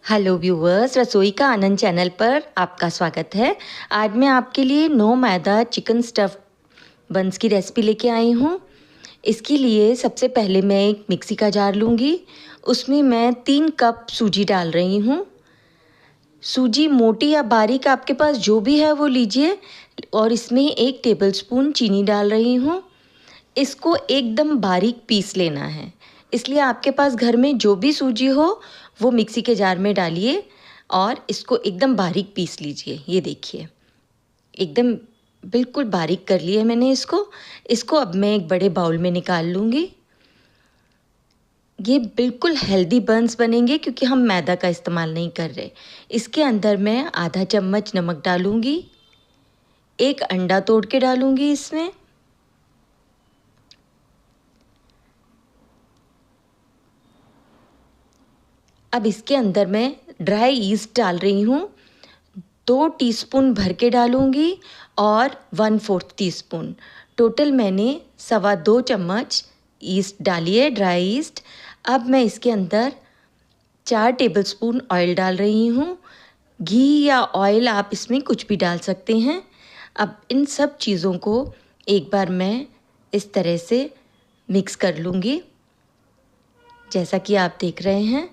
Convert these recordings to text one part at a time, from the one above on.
Hello viewers, रसोई का आनंद channel पर आपका स्वागत है। आज मैं आपके लिए नो मैदा चिकन स्टफ़ बन्स की रेसिपी लेके आई हूँ। इसके लिए सबसे पहले मैं एक मिक्सी का जार लूँगी। उसमें मैं 3 कप सूजी डाल रही हूँ। सूजी मोटी या बारीक आपके पास जो भी है वो लीजिए। और इसमें 1 टेबलस्पून चीनी डाल रही हूँ। इसको एकदम बारीक पीस लेना है, इसलिए आपके पास घर में जो भी सूजी हो वो मिक्सी के जार में डालिए और इसको एकदम बारीक पीस लीजिए। ये देखिए, एकदम बिल्कुल बारीक कर लिया मैंने इसको अब मैं एक बड़े बाउल में निकाल लूँगी। ये बिल्कुल हेल्दी बन्स बनेंगे क्योंकि हम मैदा का इस्तेमाल नहीं कर रहे। इसके अंदर मैं आधा चम्मच नमक डालूँगी, 1 अंडा तोड़ के डालूँगी इसमें। अब इसके अंदर मैं ड्राई ईस्ट डाल रही हूँ, 2 टीस्पून भर के डालूँगी और 1/4 टीस्पून। टोटल मैंने 2.25 चम्मच ईस्ट डाली है, ड्राई ईस्ट। अब मैं इसके अंदर 4 टेबलस्पून ऑयल डाल रही हूँ। घी या ऑयल आप इसमें कुछ भी डाल सकते हैं। अब इन सब चीज़ों को एक बार मैं इस तरह से मिक्स कर लूँगी, जैसा कि आप देख रहे हैं।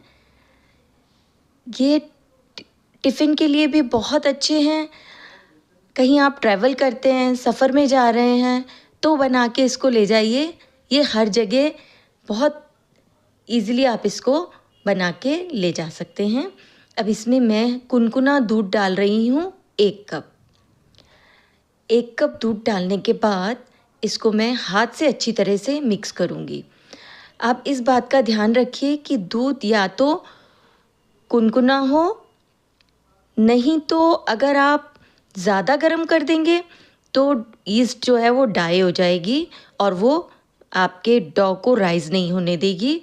ये टिफ़िन के लिए भी बहुत अच्छे हैं। कहीं आप ट्रैवल करते हैं, सफ़र में जा रहे हैं तो बना के इसको ले जाइए। ये हर जगह बहुत ईज़िली आप इसको बना के ले जा सकते हैं। अब इसमें मैं कुनकुना दूध डाल रही हूँ, 1 कप। 1 कप दूध डालने के बाद इसको मैं हाथ से अच्छी तरह से मिक्स करूँगी। आप इस बात का ध्यान रखिए कि दूध या तो कुनकुना हो, नहीं तो अगर आप ज़्यादा गर्म कर देंगे तो ईस्ट जो है वो डाई हो जाएगी और वो आपके डो को राइज़ नहीं होने देगी।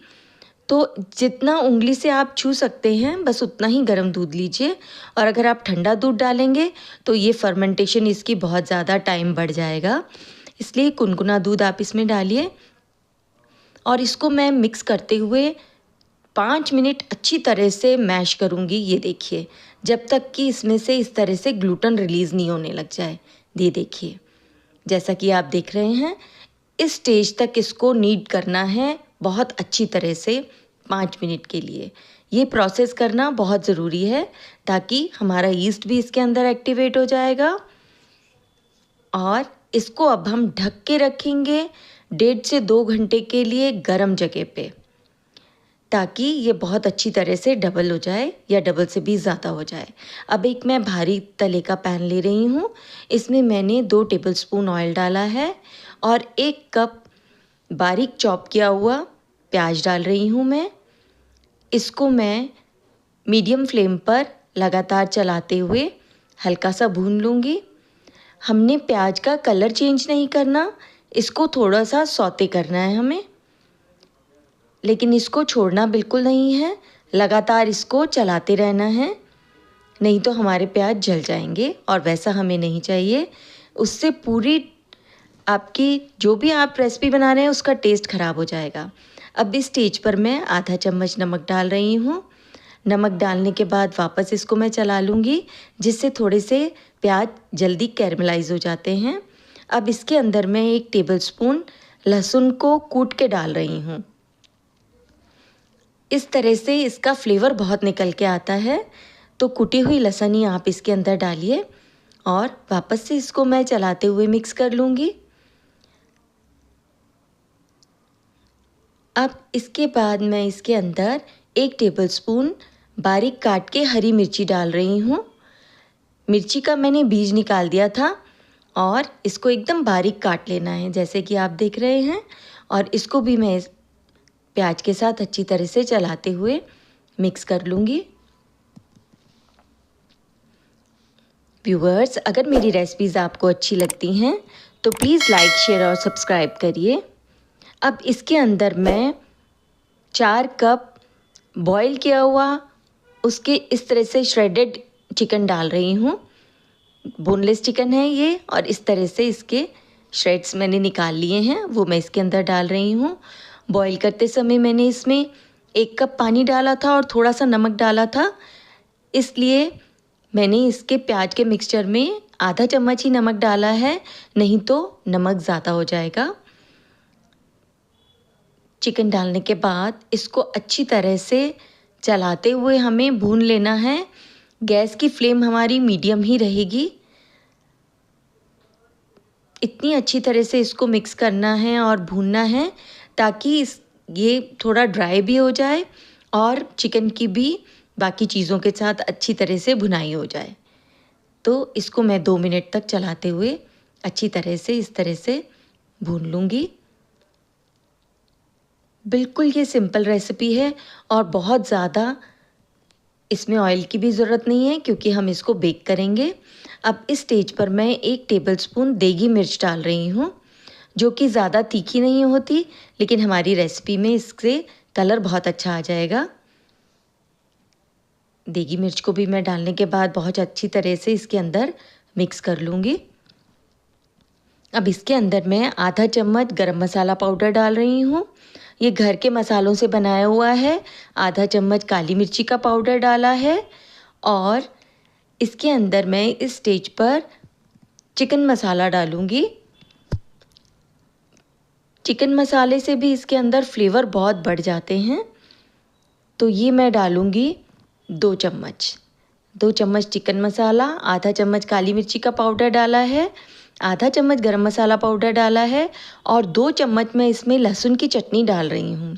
तो जितना उंगली से आप छू सकते हैं बस उतना ही गर्म दूध लीजिए। और अगर आप ठंडा दूध डालेंगे तो ये फर्मेंटेशन इसकी बहुत ज़्यादा टाइम बढ़ जाएगा, इसलिए कुनकुना दूध आप इसमें डालिए। और इसको मैं मिक्स करते हुए 5 मिनट अच्छी तरह से मैश करूँगी। ये देखिए, जब तक कि इसमें से इस तरह से ग्लूटेन रिलीज़ नहीं होने लग जाए। ये देखिए, जैसा कि आप देख रहे हैं, इस स्टेज तक इसको नीड करना है बहुत अच्छी तरह से 5 मिनट के लिए। ये प्रोसेस करना बहुत ज़रूरी है ताकि हमारा ईस्ट भी इसके अंदर एक्टिवेट हो जाएगा। और इसको अब हम ढक के रखेंगे 1.5 से 2 घंटे के लिए गर्म जगह पे, ताकि ये बहुत अच्छी तरह से डबल हो जाए या डबल से भी ज़्यादा हो जाए। अब एक मैं भारी तले का पैन ले रही हूँ। इसमें मैंने 2 टेबलस्पून ऑयल डाला है और 1 कप बारीक चॉप किया हुआ प्याज डाल रही हूँ मैं। इसको मैं मीडियम फ्लेम पर लगातार चलाते हुए हल्का सा भून लूँगी। हमने प्याज का कलर चेंज नहीं करना, इसको थोड़ा सा सौते करना है हमें, लेकिन इसको छोड़ना बिल्कुल नहीं है। लगातार इसको चलाते रहना है, नहीं तो हमारे प्याज जल जाएंगे और वैसा हमें नहीं चाहिए। उससे पूरी आपकी जो भी आप रेसिपी बना रहे हैं उसका टेस्ट ख़राब हो जाएगा। अब इस स्टेज पर मैं आधा चम्मच नमक डाल रही हूँ। नमक डालने के बाद वापस इसको मैं चला लूँगी, जिससे थोड़े से प्याज जल्दी कैरमलाइज़ हो जाते हैं। अब इसके अंदर मैं 1 टेबलस्पून लहसुन को कूट के डाल रही हूँ। इस तरह से इसका फ्लेवर बहुत निकल के आता है, तो कुटी हुई लहसुन ही आप इसके अंदर डालिए और वापस से इसको मैं चलाते हुए मिक्स कर लूँगी। अब इसके बाद मैं इसके अंदर 1 टेबलस्पून बारीक काट के हरी मिर्ची डाल रही हूँ। मिर्ची का मैंने बीज निकाल दिया था और इसको एकदम बारीक काट लेना है, जैसे कि आप देख रहे हैं। और इसको भी मैं प्याज के साथ अच्छी तरह से चलाते हुए मिक्स कर लूँगी। व्यूअर्स, अगर मेरी रेसिपीज़ आपको अच्छी लगती हैं तो प्लीज़ लाइक, शेयर और सब्सक्राइब करिए। अब इसके अंदर मैं 4 कप बॉईल किया हुआ उसके इस तरह से श्रेडेड चिकन डाल रही हूँ। बोनलेस चिकन है ये, और इस तरह से इसके श्रेड्स मैंने निकाल लिए हैं, वो मैं इसके अंदर डाल रही हूँ। बॉईल करते समय मैंने इसमें 1 कप पानी डाला था और थोड़ा सा नमक डाला था। इसलिए मैंने इसके प्याज के मिक्सचर में आधा चम्मच ही नमक डाला है, नहीं तो नमक ज़्यादा हो जाएगा। चिकन डालने के बाद इसको अच्छी तरह से चलाते हुए हमें भून लेना है। गैस की फ्लेम हमारी मीडियम ही रहेगी। इतनी अच्छी तरह से इसको मिक्स करना है और भूनना है ताकि ये थोड़ा ड्राई भी हो जाए और चिकन की भी बाकी चीज़ों के साथ अच्छी तरह से भुनाई हो जाए। तो इसको मैं 2 मिनट तक चलाते हुए अच्छी तरह से इस तरह से भून लूँगी। बिल्कुल ये सिंपल रेसिपी है और बहुत ज़्यादा इसमें ऑयल की भी ज़रूरत नहीं है क्योंकि हम इसको बेक करेंगे। अब इस स्टेज पर मैं 1 टेबलस्पून देगी मिर्च डाल रही हूँ, जो कि ज़्यादा तीखी नहीं होती, लेकिन हमारी रेसिपी में इससे कलर बहुत अच्छा आ जाएगा। देगी मिर्च को भी मैं डालने के बाद बहुत अच्छी तरह से इसके अंदर मिक्स कर लूँगी। अब इसके अंदर मैं आधा चम्मच गरम मसाला पाउडर डाल रही हूँ। ये घर के मसालों से बनाया हुआ है। आधा चम्मच काली मिर्ची का पाउडर डाला है और इसके अंदर मैं इस स्टेज पर चिकन मसाला डालूँगी। चिकन मसाले से भी इसके अंदर फ्लेवर बहुत बढ़ जाते हैं। तो ये मैं डालूँगी 2 चम्मच। 2 चम्मच चिकन मसाला, आधा चम्मच काली मिर्ची का पाउडर डाला है, आधा चम्मच गरम मसाला पाउडर डाला है और 2 चम्मच मैं इसमें लहसुन की चटनी डाल रही हूँ।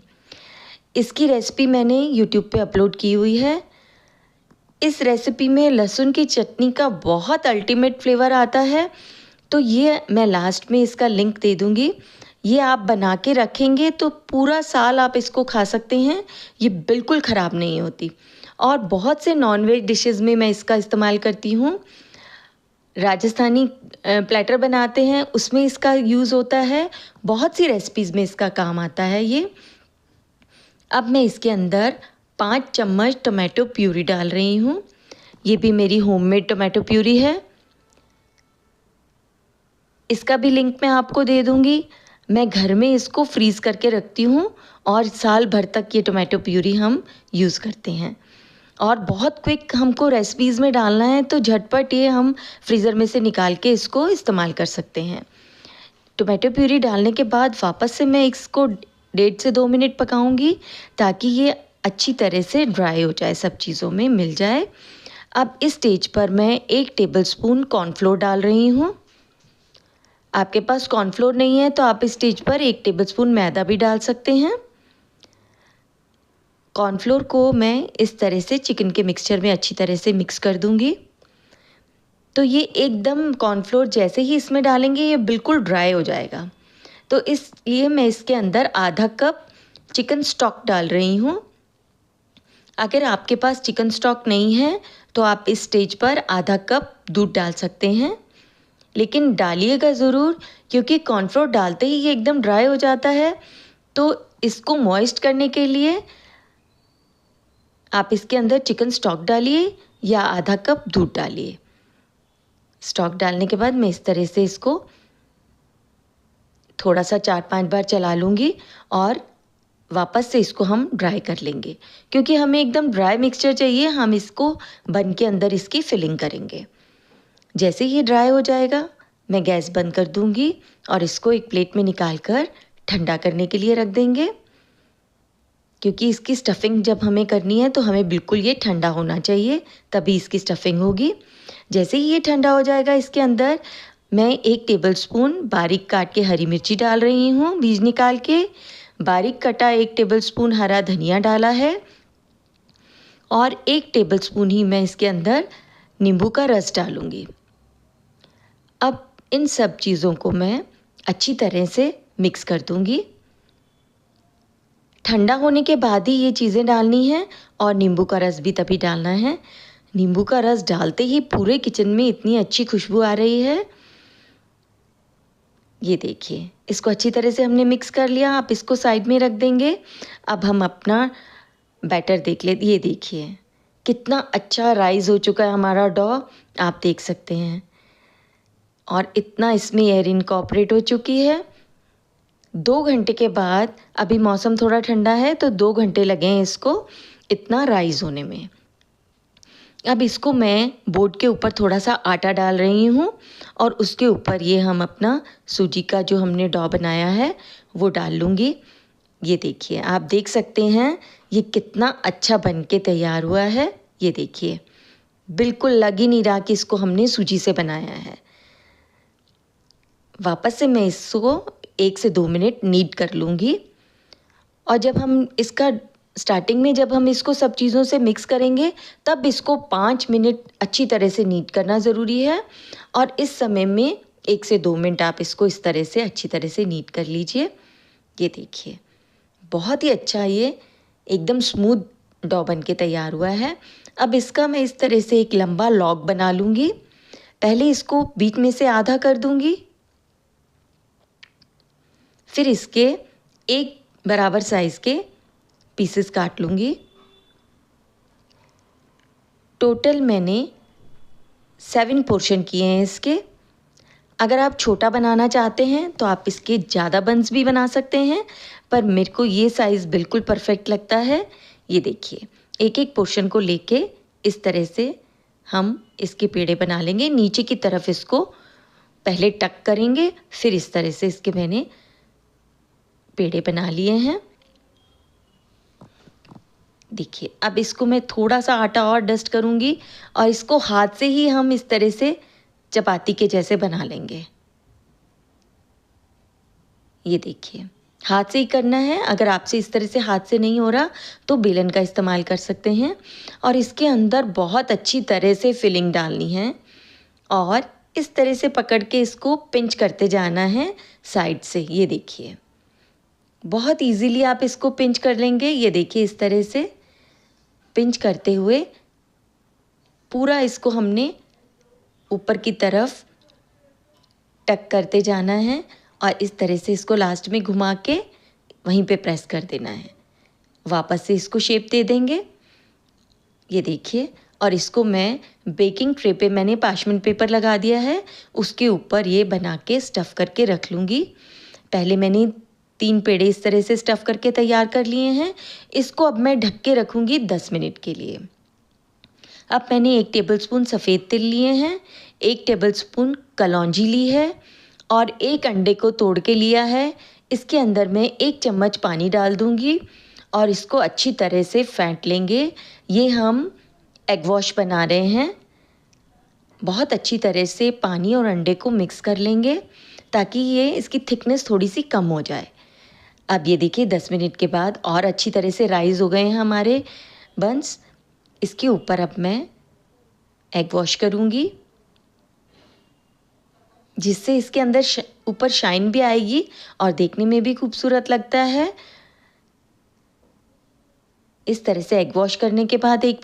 इसकी रेसिपी मैंने यूट्यूब पे अपलोड की हुई है। इस रेसिपी में लहसुन की चटनी का बहुत अल्टीमेट फ्लेवर आता है। तो ये मैं लास्ट में इसका लिंक दे दूँगी। ये आप बना के रखेंगे तो पूरा साल आप इसको खा सकते हैं। ये बिल्कुल ख़राब नहीं होती। और बहुत से नॉनवेज डिशेज़ में मैं इसका इस्तेमाल करती हूँ। राजस्थानी प्लेटर बनाते हैं उसमें इसका यूज़ होता है। बहुत सी रेसिपीज़ में इसका काम आता है ये। अब मैं इसके अंदर 5 चम्मच टोमेटो प्यूरी डाल रही हूँ। ये भी मेरी होममेड टोमेटो प्यूरी है। इसका भी लिंक मैं आपको दे दूँगी। मैं घर में इसको फ्रीज़ करके रखती हूँ और साल भर तक ये टोमेटो प्यूरी हम यूज़ करते हैं। और बहुत क्विक हमको रेसिपीज़ में डालना है तो झटपट ये हम फ्रीज़र में से निकाल के इसको इस्तेमाल कर सकते हैं। टोमेटो प्यूरी डालने के बाद वापस से मैं इसको 1.5 से 2 मिनट पकाऊंगी ताकि ये अच्छी तरह से ड्राई हो जाए, सब चीज़ों में मिल जाए। अब इस स्टेज पर मैं 1 टेबलस्पून कॉर्नफ्लोर डाल रही हूँ। आपके पास कॉर्नफ्लोर नहीं है तो आप इस स्टेज पर 1 टेबलस्पून मैदा भी डाल सकते हैं। कॉर्नफ्लोर को मैं इस तरह से चिकन के मिक्सचर में अच्छी तरह से मिक्स कर दूंगी। तो ये एकदम कॉर्नफ्लोर जैसे ही इसमें डालेंगे ये बिल्कुल ड्राई हो जाएगा। तो इसलिए मैं इसके अंदर आधा कप चिकन स्टॉक डाल रही हूँ। अगर आपके पास चिकन स्टॉक नहीं है तो आप इस स्टेज पर आधा कप दूध डाल सकते हैं, लेकिन डालिएगा ज़रूर क्योंकि कॉर्नफ्लोर डालते ही ये एकदम ड्राई हो जाता है। तो इसको मॉइस्ट करने के लिए आप इसके अंदर चिकन स्टॉक डालिए या आधा कप दूध डालिए। स्टॉक डालने के बाद मैं इस तरह से इसको थोड़ा सा 4-5 बार चला लूँगी और वापस से इसको हम ड्राई कर लेंगे क्योंकि हमें एकदम ड्राई मिक्सचर चाहिए। हम इसको बन के अंदर इसकी फिलिंग करेंगे। जैसे ये ड्राई हो जाएगा मैं गैस बंद कर दूँगी और इसको एक प्लेट में निकाल कर ठंडा करने के लिए रख देंगे, क्योंकि इसकी स्टफिंग जब हमें करनी है तो हमें बिल्कुल ये ठंडा होना चाहिए, तभी इसकी स्टफिंग होगी। जैसे ही ये ठंडा हो जाएगा इसके अंदर मैं 1 टेबलस्पून बारीक काट के हरी मिर्ची डाल रही हूँ, बीज निकाल के। बारीक कटा 1 टेबलस्पून हरा धनिया डाला है और 1 टेबलस्पून ही मैं इसके अंदर नींबू का रस डालूँगी। अब इन सब चीज़ों को मैं अच्छी तरह से मिक्स कर दूँगी। ठंडा होने के बाद ही ये चीज़ें डालनी हैं और नींबू का रस भी तभी डालना है। नींबू का रस डालते ही पूरे किचन में इतनी अच्छी खुशबू आ रही है। ये देखिए, इसको अच्छी तरह से हमने मिक्स कर लिया। आप इसको साइड में रख देंगे। अब हम अपना बैटर देख ले। ये देखिए कितना अच्छा राइज़ हो चुका है हमारा डो, आप देख सकते हैं। और इतना इसमें एयर इनकॉर्पोरेट हो चुकी है। 2 घंटे के बाद, अभी मौसम थोड़ा ठंडा है तो 2 घंटे लगे हैं इसको इतना राइज़ होने में। अब इसको मैं बोर्ड के ऊपर थोड़ा सा आटा डाल रही हूँ और उसके ऊपर ये हम अपना सूजी का जो हमने डो बनाया है वो डाल लूँगी। ये देखिए, आप देख सकते हैं ये कितना अच्छा बन के तैयार हुआ है। ये देखिए, बिल्कुल लग ही नहीं रहा कि इसको हमने सूजी से बनाया है। वापस से मैं इसको 1 से 2 मिनट नीड कर लूँगी। और जब हम इसका स्टार्टिंग में जब हम इसको सब चीज़ों से मिक्स करेंगे तब इसको 5 मिनट अच्छी तरह से नीड करना ज़रूरी है। और इस समय में 1 से 2 मिनट आप इसको इस तरह से अच्छी तरह से नीड कर लीजिए। ये देखिए, बहुत ही अच्छा ये एकदम स्मूथ डो बन के तैयार हुआ है। अब इसका मैं इस तरह से एक लंबा लॉग बना लूँगी। पहले इसको बीच में से आधा कर दूँगी, फिर इसके एक बराबर साइज़ के पीसेस काट लूँगी। टोटल मैंने 7 पोर्शन किए हैं इसके। अगर आप छोटा बनाना चाहते हैं तो आप इसके ज़्यादा बंस भी बना सकते हैं, पर मेरे को ये साइज़ बिल्कुल परफेक्ट लगता है। ये देखिए, एक एक पोर्शन को लेके इस तरह से हम इसके पेड़े बना लेंगे। नीचे की तरफ इसको पहले टक करेंगे, फिर इस तरह से इसके मैंने पेड़े बना लिए हैं। देखिए, अब इसको मैं थोड़ा सा आटा और डस्ट करूँगी और इसको हाथ से ही हम इस तरह से चपाती के जैसे बना लेंगे। ये देखिए, हाथ से ही करना है। अगर आपसे इस तरह से हाथ से नहीं हो रहा तो बेलन का इस्तेमाल कर सकते हैं। और इसके अंदर बहुत अच्छी तरह से फिलिंग डालनी है और इस तरह से पकड़ के इसको पिंच करते जाना है साइड से। ये देखिए, बहुत इजीली आप इसको पिंच कर लेंगे। ये देखिए, इस तरह से पिंच करते हुए पूरा इसको हमने ऊपर की तरफ टक करते जाना है और इस तरह से इसको लास्ट में घुमा के वहीं पे प्रेस कर देना है। वापस से इसको शेप दे देंगे। ये देखिए, और इसको मैं बेकिंग ट्रे पे मैंने पार्चमेंट पेपर लगा दिया है, उसके ऊपर ये बना के स्टफ़ करके रख लूँगी। पहले मैंने 3 पेड़े इस तरह से स्टफ़ करके तैयार कर लिए हैं। इसको अब मैं ढक के रखूँगी 10 मिनट के लिए। अब मैंने 1 टेबलस्पून सफ़ेद तिल लिए हैं, 1 टेबलस्पून कलौंजी ली है और 1 अंडे को तोड़ के लिया है। इसके अंदर मैं 1 चम्मच पानी डाल दूँगी और इसको अच्छी तरह से फेंट लेंगे। ये हम एग वॉश बना रहे हैं। बहुत अच्छी तरह से पानी और अंडे को मिक्स कर लेंगे ताकि ये इसकी थिकनेस थोड़ी सी कम हो जाए। अब ये देखिए, 10 मिनट के बाद और अच्छी तरह से राइज़ हो गए हैं हमारे बंस। इसके ऊपर अब मैं एग वॉश करूँगी, जिससे इसके अंदर ऊपर शाइन भी आएगी और देखने में भी खूबसूरत लगता है। इस तरह से एग वॉश करने के बाद एक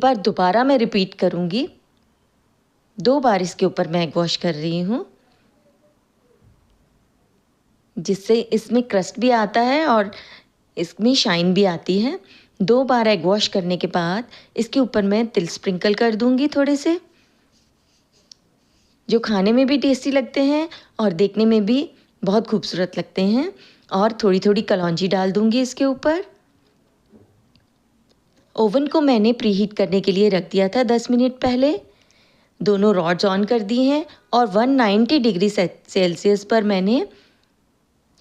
बार दोबारा मैं रिपीट करूँगी। 2 बार इसके ऊपर मैं एग वॉश कर रही हूँ, जिससे इसमें क्रस्ट भी आता है और इसमें शाइन भी आती है। 2 बार एग वॉश करने के बाद इसके ऊपर मैं तिल स्प्रिंकल कर दूँगी थोड़े से, जो खाने में भी टेस्टी लगते हैं और देखने में भी बहुत खूबसूरत लगते हैं। और थोड़ी थोड़ी कलौंजी डाल दूँगी इसके ऊपर। ओवन को मैंने प्रीहीट करने के लिए रख दिया था 10 मिनट पहले। दोनों रॉड्स ऑन कर दी हैं और 190 डिग्री सेल्सियस पर मैंने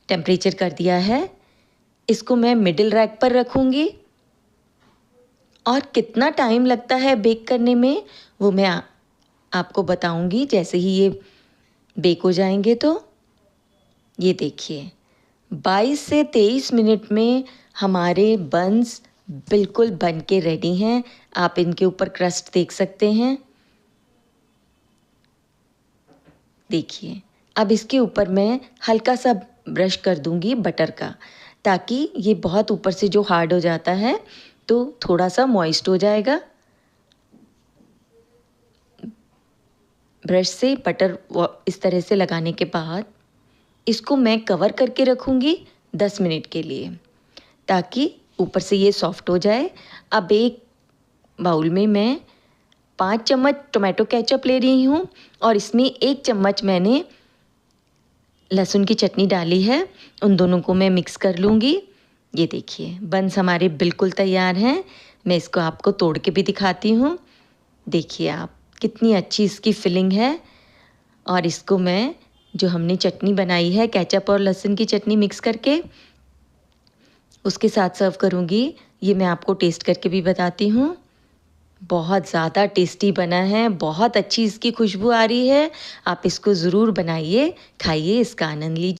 टेम्परेचर कर दिया है। इसको मैं मिडिल रैक पर रखूँगी और कितना टाइम लगता है बेक करने में वो मैं आपको बताऊँगी जैसे ही ये बेक हो जाएंगे। तो ये देखिए, 22 से 23 मिनट में हमारे बंस बिल्कुल बन के रेडी हैं। आप इनके ऊपर क्रस्ट देख सकते हैं। देखिए, अब इसके ऊपर मैं हल्का सा ब्रश कर दूंगी बटर का, ताकि ये बहुत ऊपर से जो हार्ड हो जाता है तो थोड़ा सा मॉइस्ट हो जाएगा। ब्रश से बटर इस तरह से लगाने के बाद इसको मैं कवर करके रखूँगी 10 मिनट के लिए, ताकि ऊपर से ये सॉफ्ट हो जाए। अब एक बाउल में मैं 5 चम्मच टोमेटो केचप ले रही हूँ और इसमें 1 चम्मच मैंने लहसुन की चटनी डाली है। उन दोनों को मैं मिक्स कर लूँगी। ये देखिए, बंस हमारे बिल्कुल तैयार हैं। मैं इसको आपको तोड़ के भी दिखाती हूँ। देखिए आप, कितनी अच्छी इसकी फिलिंग है। और इसको मैं, जो हमने चटनी बनाई है केचप और लहसुन की चटनी मिक्स करके, उसके साथ सर्व करूँगी। ये मैं आपको टेस्ट करके भी बताती हूँ। बहुत ज़्यादा टेस्टी बना है, बहुत अच्छी इसकी खुशबू आ रही है। आप इसको ज़रूर बनाइए, खाइए, इसका आनंद लीजिए।